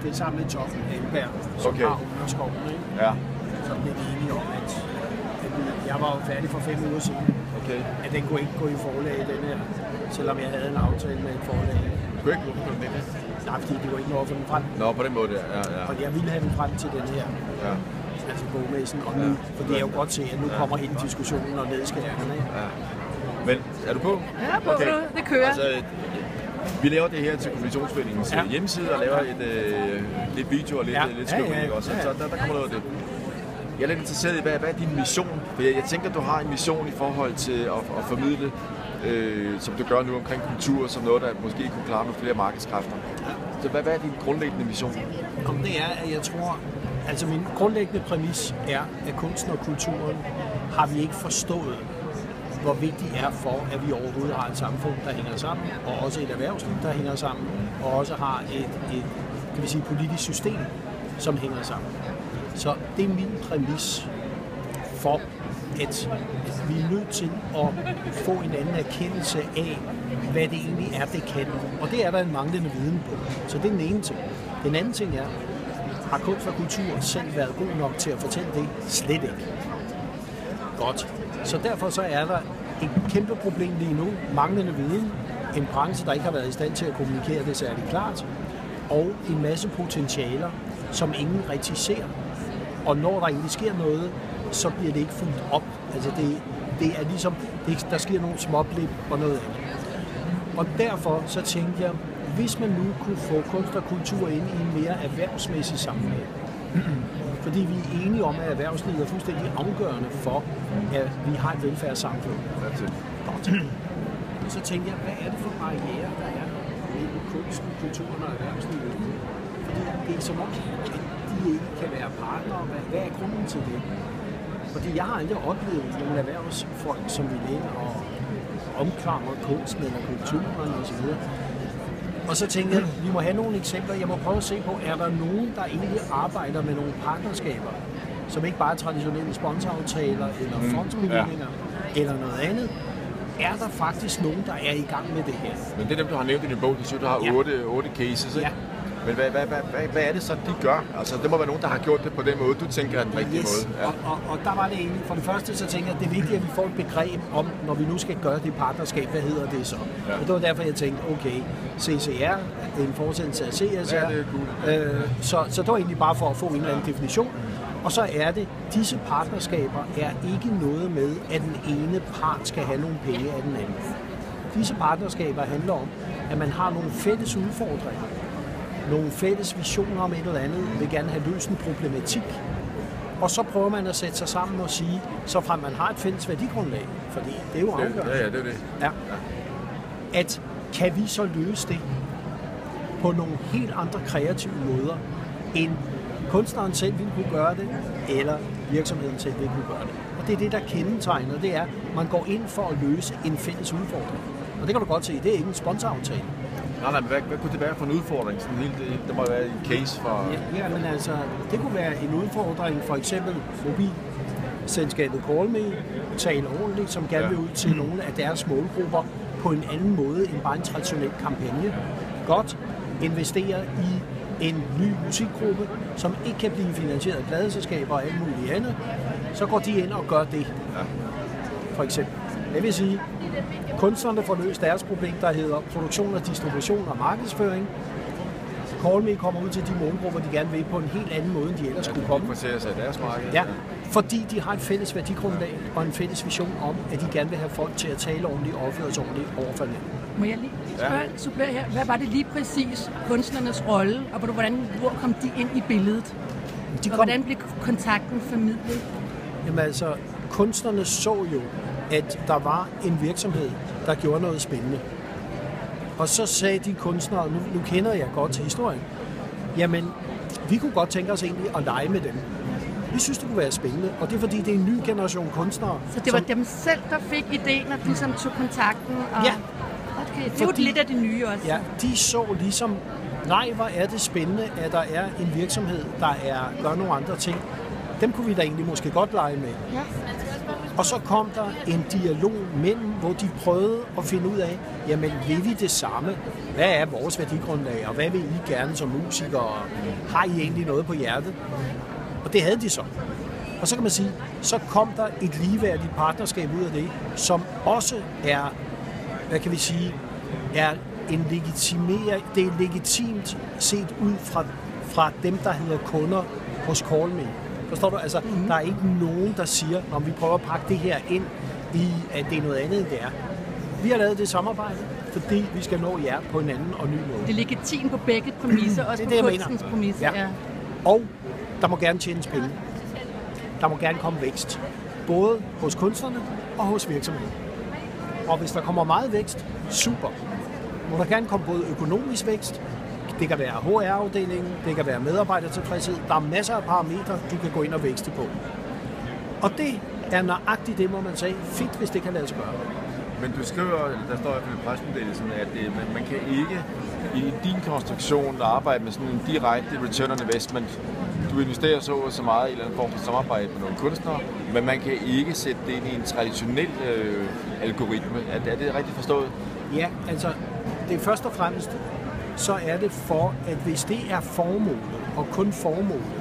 det er sammen med Tom Alberg, som har Underskoven, ikke? Ja. Så blev vi enige om, at jeg var jo færdig for 5 uger siden. Okay. At den kunne ikke gå i forlag, den her, selvom jeg havde en aftale med et forlag. Du kunne ikke gå den her? Nej, fordi det var ikke noget for den frem. Nå, på den måde, ja. Fordi jeg ville have den frem til den her. Ja. Altså bogmessen, og nu, for det er jo godt se, at nu kommer hele diskussionen og nedskæringerne. Ja. Men er du på? Ja, på okay. Det kører. Altså, vi laver det her til Kommunikationsforeningens hjemmeside og laver lidt video og lidt skrivning også. Så der kommer noget af det. Jeg er lidt interesseret i, hvad er din mission? For jeg tænker, at du har en mission i forhold til at formidle, som du gør nu omkring kultur, som noget, der måske kunne klare med flere markedskræfter. Så hvad er din grundlæggende mission? Om det er, at jeg tror, altså min grundlæggende præmis er, at kunsten og kulturen har vi ikke forstået, hvor vigtigt er for, at vi overhovedet har et samfund, der hænger sammen, og også et erhvervsliv, der hænger sammen, og også har et kan vi sige, politisk system, som hænger sammen. Så det er min præmis for, at vi er nødt til at få en anden erkendelse af, hvad det egentlig er, det kan. Og det er der en manglende viden på. Så det er den ene ting. Den anden ting er, har kunst og kultur selv været god nok til at fortælle det? Slet ikke. Godt. Så derfor så er der et kæmpe problem lige nu. Manglende viden. En branche, der ikke har været i stand til at kommunikere det særligt klart. Og en masse potentialer, som ingen rigtig ser. Og når der egentlig sker noget, så bliver det ikke fuldt op. Altså det er ligesom, der sker nogle småblip og noget andet. Og derfor så tænkte jeg, hvis man nu kunne få kunst og kultur ind i en mere erhvervsmæssig sammenhæng, fordi vi er enige om, at erhvervslivet er fuldstændig afgørende for, at vi har et velfærdssamfund. Godt. Så tænkte jeg, hvad er det for barrierer, der er mellem kunsten, kulturen og erhvervslivet? Fordi det er som om, at de ikke kan være partnere. Hvad er grunden til det? Fordi jeg har aldrig oplevet nogle erhvervsfolk, som vil ind og omklamrer kunsten eller kulturen osv. Og så tænkte jeg, vi må have nogle eksempler. Jeg må prøve at se på, er der nogen, der egentlig arbejder med nogle partnerskaber, som ikke bare er traditionelle sponsoraftaler eller fondsbevillinger eller noget andet. Er der faktisk nogen, der er i gang med det her? Men det er dem, du har nævnt i din bog. Du har 8 cases, ikke? Ja. Men hvad er det så, de gør? Altså, det må være nogen, der har gjort det på den måde, du tænker er den rigtige måde. Ja. Og der var det egentlig, for det første så tænker jeg, at det er vigtigt, at vi får et begreb om, når vi nu skal gøre det partnerskab, hvad hedder det så? Ja. Og det var derfor, jeg tænkte, okay, CCR, det er en fortsættelse af CSR. Ja, det er cool. Så det var egentlig bare for at få en eller anden definition. Og så er det, disse partnerskaber er ikke noget med, at den ene part skal have nogle penge af den anden. Disse partnerskaber handler om, at man har nogle fælles udfordringer, nogle fælles visioner om et eller andet, vil gerne have løst en problematik. Og så prøver man at sætte sig sammen og sige, så frem man har et fælles værdigrundlag, fordi det er jo afgørende. Ja, det er det. Ja. At kan vi så løse det på nogle helt andre kreative måder, end kunstneren selv ville kunne gøre det, eller virksomheden selv ville kunne gøre det. Og det er det, der kendetegner, det er, at man går ind for at løse en fælles udfordring. Og det kan du godt se, det er ikke en sponsoraftale. Nej, men hvad kunne det være for en udfordring? Sådan helt, det må være en case for... Ja, men altså, det kunne være en udfordring, for eksempel mobilselskabet CallMe, Tal Ordentligt, som gerne vil ud til nogle af deres målgrupper på en anden måde end bare en traditionel kampagne. Godt investere i en ny musikgruppe, som ikke kan blive finansieret af pladeselskaber og alt muligt andet, så går de ind og gør det. Ja. For eksempel. Det vil sige, kunstnerne får løst deres problem, der hedder produktion og distribution og markedsføring. CallMe kommer ud til de målgrupper, de gerne vil på en helt anden måde, end de ellers skulle komme. Ja, de sig deres marked. Ja, fordi de har et fælles værdigrundlag og en fælles vision om, at de gerne vil have folk til at tale ordentligt og opføre sig ordentligt overfor hinanden. Må jeg lige supplere her? Hvad var det lige præcis kunstnernes rolle, og hvor kom de ind i billedet? Og hvordan blev kontakten formidlet? Jamen altså, kunstnerne så jo, at der var en virksomhed, der gjorde noget spændende. Og så sagde de kunstnere, nu kender jeg godt til historien, jamen, vi kunne godt tænke os egentlig at lege med dem. Vi synes, det kunne være spændende, og det er fordi, det er en ny generation kunstnere. Så det var dem selv, der fik idéen, og de som tog kontakten? Og... Ja. Okay, det er jo lidt af det nye også. Ja, de så ligesom, nej, hvor er det spændende, at der er en virksomhed, der gør nogle andre ting. Dem kunne vi da egentlig måske godt lege med. Ja. Og så kom der en dialog mellem, hvor de prøvede at finde ud af, jamen vil vi det samme? Hvad er vores værdigrundlag, og hvad vil I gerne som musikere? Har I egentlig noget på hjertet? Og det havde de så. Og så kan man sige, så kom der et ligeværdigt partnerskab ud af det, som også er, hvad kan vi sige, er en det er legitimt set ud fra dem, der hedder kunder hos Callme. Forstår du? Altså, der er ikke nogen, der siger, om vi prøver at pakke det her ind i, at det er noget andet, end det er. Vi har lavet det samarbejde, fordi vi skal nå jer på en anden og ny måde. Det er legitimt på begge præmisser, også på kunstens præmisser. Ja. Og der må gerne tjenes penge. Der må gerne komme vækst. Både hos kunstnerne og hos virksomheden. Og hvis der kommer meget vækst, super. Må der gerne komme både økonomisk vækst, det kan være HR-afdelingen, det kan være medarbejdertilfredshed. Der er masser af parametre, du kan gå ind og vækste på. Og det er nøjagtigt det, må man sige. Fedt, hvis det kan lade sig gøre. Men du skriver, der står i pressemeddelelsen, sådan, at man kan ikke i din konstruktion arbejde med sådan en direkte return on investment. Du investerer så meget i en eller anden form for samarbejde med nogle kunstnere, men man kan ikke sætte det ind i en traditionel algoritme. Er det rigtigt forstået? Ja, altså det er først og fremmest, så er det for, at hvis det er formålet, og kun formålet,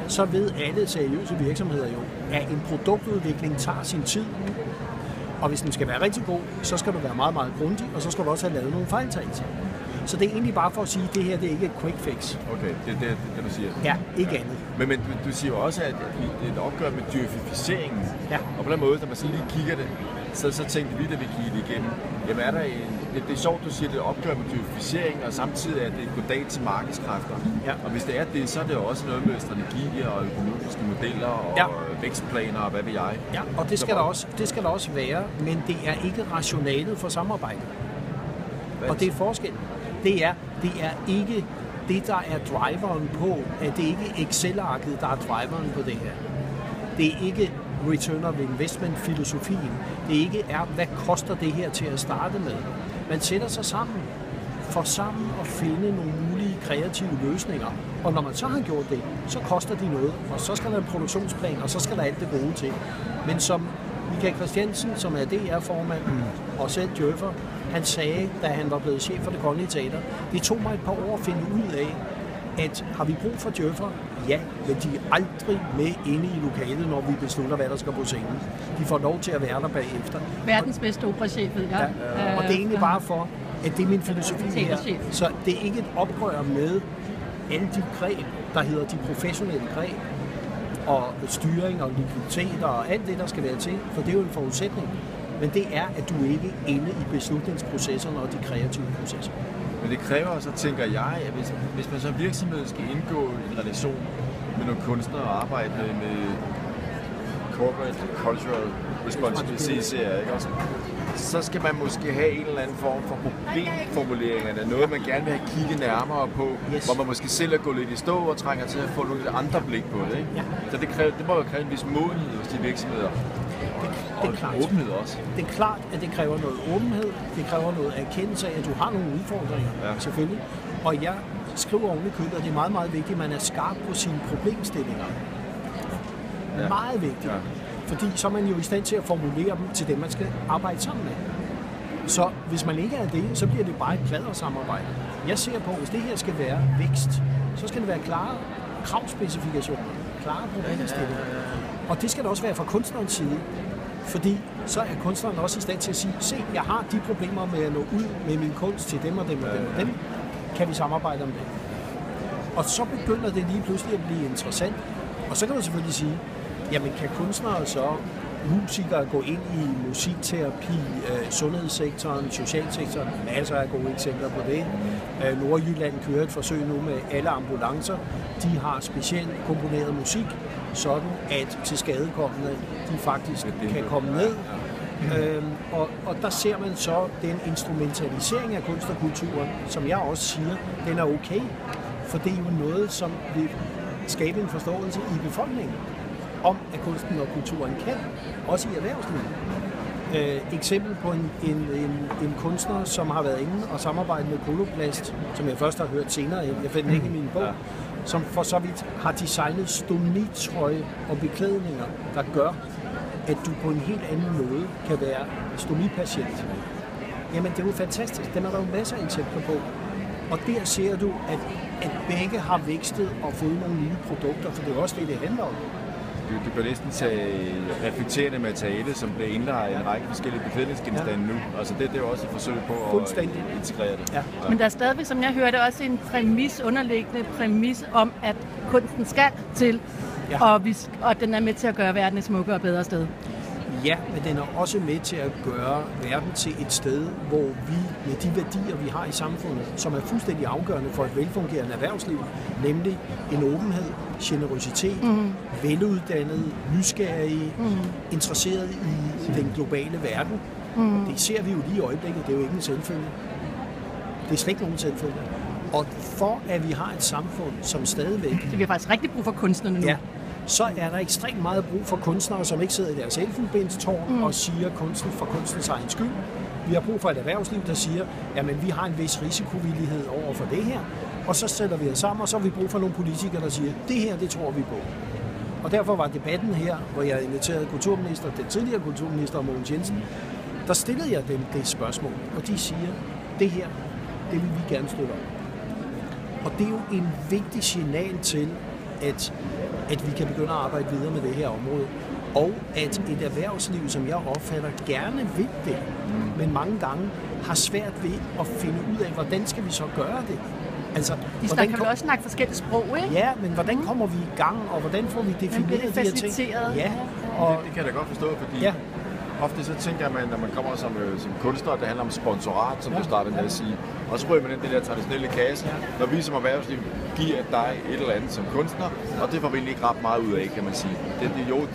så ved alle seriøse virksomheder jo, at en produktudvikling tager sin tid. Og hvis den skal være rigtig god, så skal du være meget, meget grundig, og så skal du også have lavet nogle fejltagelser. Så det er egentlig bare for at sige, at det her det er ikke et quick fix. Okay, det er det, du siger. Ja, ikke andet. Men du siger jo også, at det er et opgør med dyrificeringen. Ja. Og på den måde, når man så lige kigger det, så tænkte vi, da vi kiggede det igennem, jamen er der det er sjovt, du siger, det er et opgør med dyrificering, og samtidig er det et goddag til markedskræfter. Ja. Og hvis det er det, så er det jo også noget med strategier og økonomiske modeller og vækstplaner og hvad ved jeg. Ja, og det skal der også være, men det er ikke rationalet for samarbejde. Og det er forskellen. Det er ikke det, der er driveren på, at det ikke er Excel-arket, der er driveren på det her. Det er ikke return of investment-filosofien. Det ikke er, hvad koster det her til at starte med. Man sætter sig sammen, for sammen at finde nogle mulige kreative løsninger. Og når man så har gjort det, så koster de noget, og så skal der en produktionsplan, og så skal der alt det gode til. Men som Michael Christiansen, som er DR-formand, og selv djøffer, han sagde, da han var blevet chef for Det Kongelige Teater, det tog mig et par år at finde ud af, at har vi brug for djøffer? Ja, men de er aldrig med inde i lokalet, når vi beslutter, hvad der skal på scenen. De får lov til at være der bagefter. Verdens bedste operachef, ved jeg. Ja. Og det er egentlig bare for, at det er min filosofi her. Så det er ikke et oprør med alle de greb, der hedder de professionelle greb, og styring og likviditet og alt det, der skal være til, for det er jo en forudsætning. Men det er, at du ikke er inde i beslutningsprocesserne og de kreative processer. Men det kræver også, tænker jeg, at hvis man som virksomhed skal indgå en relation med nogle kunstnere og arbejde med corporate cultural responsibility, ikke også? Så skal man måske have en eller anden form for problemformuleringer, noget man gerne vil have kigget nærmere på, hvor man måske selv er gået lidt i stå og trænger til at få nogle andre blik på det. Ikke? Ja. Så det må jo kræve en vis modenhed hos de virksomheder. Det er klart. Åbenhed også. Det er klart, at det kræver noget åbenhed. Det kræver noget erkendelse af, at du har nogle udfordringer, selvfølgelig. Og jeg skriver oven i købet, at det er meget, meget vigtigt, at man er skarp på sine problemstillinger. Ja. Meget vigtigt. Ja. Fordi så er man jo i stand til at formulere dem til dem, man skal arbejde sammen med. Så hvis man ikke er det, så bliver det bare et pladdersamarbejde. Jeg ser på, at hvis det her skal være vækst, så skal det være klare kravspecifikationer, klare problemstillinger. Og det skal det også være fra kunstnerens side. Fordi så er kunstneren også i stand til at sige, se, jeg har de problemer med at nå ud med min kunst til dem og dem og dem og dem. Kan vi samarbejde om det? Og så begynder det lige pludselig at blive interessant. Og så kan man selvfølgelig sige, jamen kan kunstnere så, musikere gå ind i musikterapi, sundhedssektoren, socialsektoren, masser af gode eksempler på det. Nordjylland kører et forsøg nu med alle ambulancer. De har specielt komponeret musik, sådan at tilskadekommende de faktisk kan komme ned. Og der ser man så den instrumentalisering af kunst og kulturen, som jeg også siger, den er okay. For det er jo noget, som vil skabe en forståelse i befolkningen om, at kunsten og kulturen kan, også i erhvervslivet. Eksempel på en kunstner, som har været inde og samarbejdet med Koloplast, som jeg først har hørt senere, jeg fandt den ikke i min bog, som for så vidt har designet stomitrøje og beklædninger, der gør, at du på en helt anden måde kan være stomipatient. Jamen, det er jo fantastisk. Dem er der jo masser af eksempler på. Og der ser du, at begge har vækstet og fået nogle nye produkter, for det er også det handler om. Du kan næsten tage reflekterende materiale, som bliver indlejret i en række forskellige beklædningsgenstande nu. Altså det er jo også et forsøg på at integrere det. Ja. Men der er stadigvæk, som jeg hørte, også en underliggende præmis om, at kunsten skal til, og den er med til at gøre verden et smukkere og bedre sted. Ja, men den er også med til at gøre verden til et sted, hvor vi med de værdier, vi har i samfundet, som er fuldstændig afgørende for et velfungerende erhvervsliv, nemlig en åbenhed, generøsitet, veluddannet, nysgerrige, interesseret i den globale verden. Det ser vi jo lige i øjeblikket, det er jo ikke en selvfølge. Det er slet ikke nogen selvfølge. Og for at vi har et samfund, som stadigvæk... Det vi har faktisk rigtig brug for kunstnerne nu. Ja. Så er der ekstremt meget brug for kunstnere, som ikke sidder i deres elfenbenstårn og siger kunsten for kunstens egen skyld. Vi har brug for et erhvervsliv, der siger, jamen vi har en vis risikovillighed over for det her, og så sætter vi os sammen, og så har vi brug for nogle politikere, der siger, det her, det tror vi på. Og derfor var debatten her, hvor jeg inviterede den tidligere kulturminister Mogens Jensen, der stillede jeg dem det spørgsmål, og de siger, det her, det vil vi gerne støtte op. Og det er jo en vigtig signal til, at vi kan begynde at arbejde videre med det her område. Og at et erhvervsliv, som jeg opfatter, gerne vil det, men mange gange har svært ved at finde ud af, hvordan skal vi så gøre det? Altså, kan vel også snakke forskellige sprog, ikke? Ja, men hvordan kommer vi i gang, og hvordan får vi defineret de her ting? Ja, og det kan jeg da godt forstå, fordi ofte så tænker man, når man kommer som kunstner, det handler om sponsorat, som du startede med at sige. Og så ryger man ind i det der traditionelle kasse, når vi som erhvervsliv giver dig et eller andet som kunstner, og det får vi ikke ret meget ud af, kan man sige. Det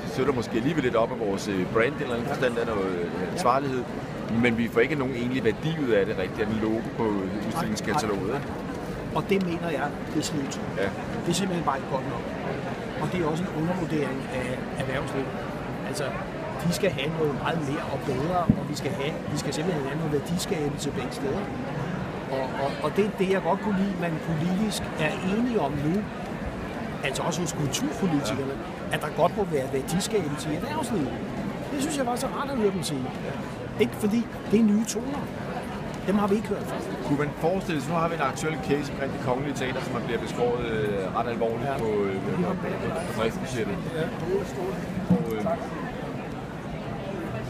sætter måske alligevel lidt op af vores brand, eller en forstand af noget ansvarlighed, men vi får ikke nogen egentlig værdi ud af det rigtigt, af en logo på udstillingskataloget. Og det mener jeg, det er slut. Ja. Det er simpelthen bare ikke godt nok. Og det er også en undervurdering af erhvervslivet. Altså, de skal have noget meget mere og bedre, og vi skal simpelthen have noget værdiskabelse begge steder. Og det er det, jeg godt kunne lide, man politisk er enige om nu, altså også hos kulturpolitikerne, at der godt må være værdiskabelse i erhvervslivet. Det synes jeg var så rart at høre dem sige. Ikke fordi det er nye toner. Dem har vi ikke hørt før. Kunne man forestille sig, nu har vi en aktuel case omkring Det Kongelige Teater, som bliver beskåret ret alvorligt på driftsbudgettet.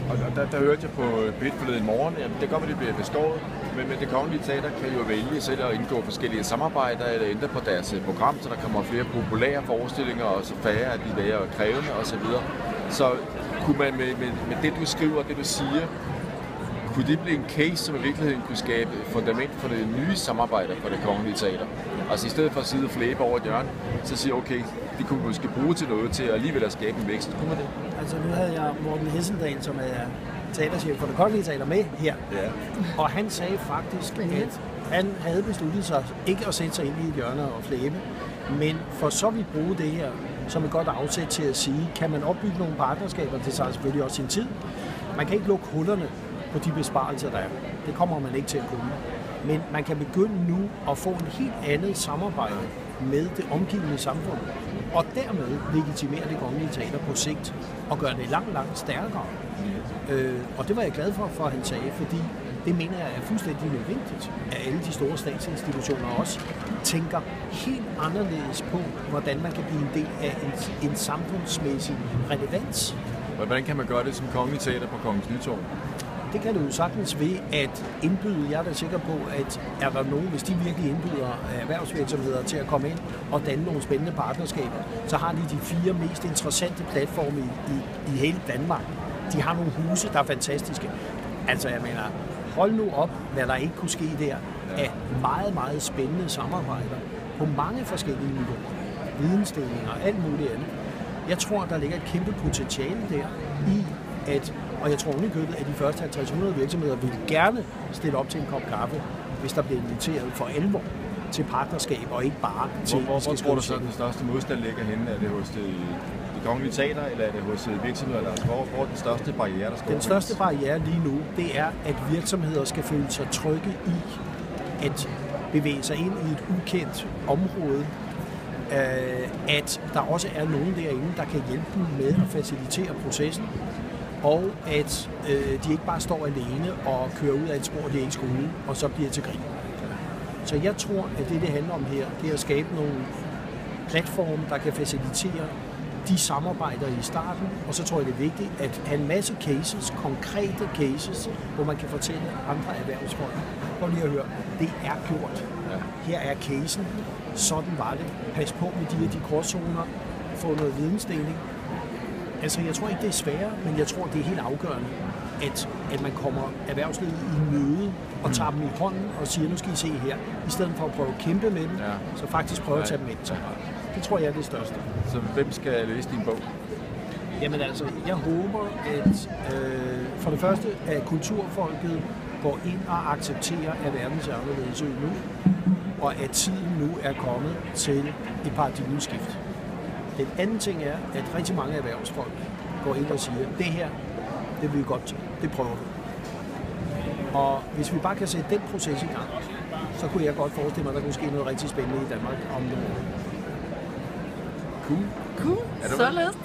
Og der hørte jeg på P1 forleden morgen, at det godt, at det bliver beskåret, men Det Kongelige Teater kan jo vælge selv at indgå forskellige samarbejder eller ændre på deres program, så der kommer flere populære forestillinger, og så færre af de der krævende osv. Så kunne man med det, du skriver og det, du siger, kunne det blive en case, som i virkeligheden kunne skabe fundament for det nye samarbejder for Det Kongelige Teater? Altså i stedet for at sidde og flæbe over et hjørne, så siger okay, det kunne måske bruge til noget til at alligevel at skabe en vækst. Kunne man det? Altså nu havde jeg Morten Hessendal, som er teaterchef for Det Kongelige Teater, med her. Ja. Og han sagde faktisk, at han havde besluttet sig ikke at sætte sig ind i et hjørne og flæbe, men for så vidt bruge det her som et godt afsæt til at sige, kan man opbygge nogle partnerskaber, det tager selvfølgelig også sin tid. Man kan ikke lukke hullerne på de besparelser, der er. Det kommer man ikke til at kunne. Men man kan begynde nu at få en helt andet samarbejde med det omgivende samfund, og dermed legitimere Det Kongelige Teater på sigt, og gøre det langt, langt stærkere. Og det var jeg glad for, han sagde, fordi det mener jeg er fuldstændig nødvendigt, at alle de store statsinstitutioner også tænker helt anderledes på, hvordan man kan blive en del af en samfundsmæssig relevans. Hvordan kan man gøre det som Kongelige Teater på Kongens Nytorv? Det kan du jo sagtens ved at indbyde. Jeg er da sikker på, at er der nogen, hvis de virkelig indbyder erhvervsvirksomheder til at komme ind og danne nogle spændende partnerskaber, så har de 4 mest interessante platforme i hele Danmark. De har nogle huse, der er fantastiske. Altså jeg mener, hold nu op, hvad der ikke kunne ske der af meget, meget spændende samarbejder på mange forskellige niveauer. Vidensdelinger og alt muligt andet. Jeg tror, der ligger et kæmpe potentiale der i og jeg tror unikøbet, at de første 50-100 virksomheder vil gerne stille op til en kop kaffe, hvis der bliver inviteret for alvor til partnerskab, og ikke bare til... Hvor tror du så, den største modstand ligger henne? Er det hos det Kongelige Teater, eller er det hos virksomheder? Hvor er den største barriere, der skal Den største barriere lige nu, det er, at virksomheder skal føle sig trygge i at bevæge sig ind i et ukendt område, at der også er nogen derinde, der kan hjælpe dem med at facilitere processen. og at de ikke bare står alene og kører ud af et spor, de ikke skulle, og så bliver til grin. Så jeg tror, at det handler om her, det er at skabe nogle platforme, der kan facilitere de samarbejder i starten, og så tror jeg, det er vigtigt at have en masse cases, konkrete cases, hvor man kan fortælle andre erhvervsfolk. Prøv lige at høre, det er gjort. Her er casen, sådan var det. Pas på med de gråzoner, få noget vidensdeling. Altså, jeg tror ikke, det er sværere, men jeg tror, det er helt afgørende, at man kommer erhvervslivet i møde og tager dem i hånden og siger, nu skal I se her, i stedet for at prøve at kæmpe med dem, så faktisk prøve at tage dem ind. Det tror jeg er det største. Så hvem skal læse din bog? Jamen altså, jeg håber, at for det første, at kulturfolket går ind og accepterer, at verdens er anderledes nu, og at tiden nu er kommet til et paradigmeskift. Den anden ting er, at rigtig mange erhvervsfolk går ind og siger, det her, det vil vi godt til, det prøver vi. Og hvis vi bare kan sætte den proces i gang, så kunne jeg godt forestille mig, at der kunne ske noget rigtig spændende i Danmark om nogle år. Cool. Så læs det.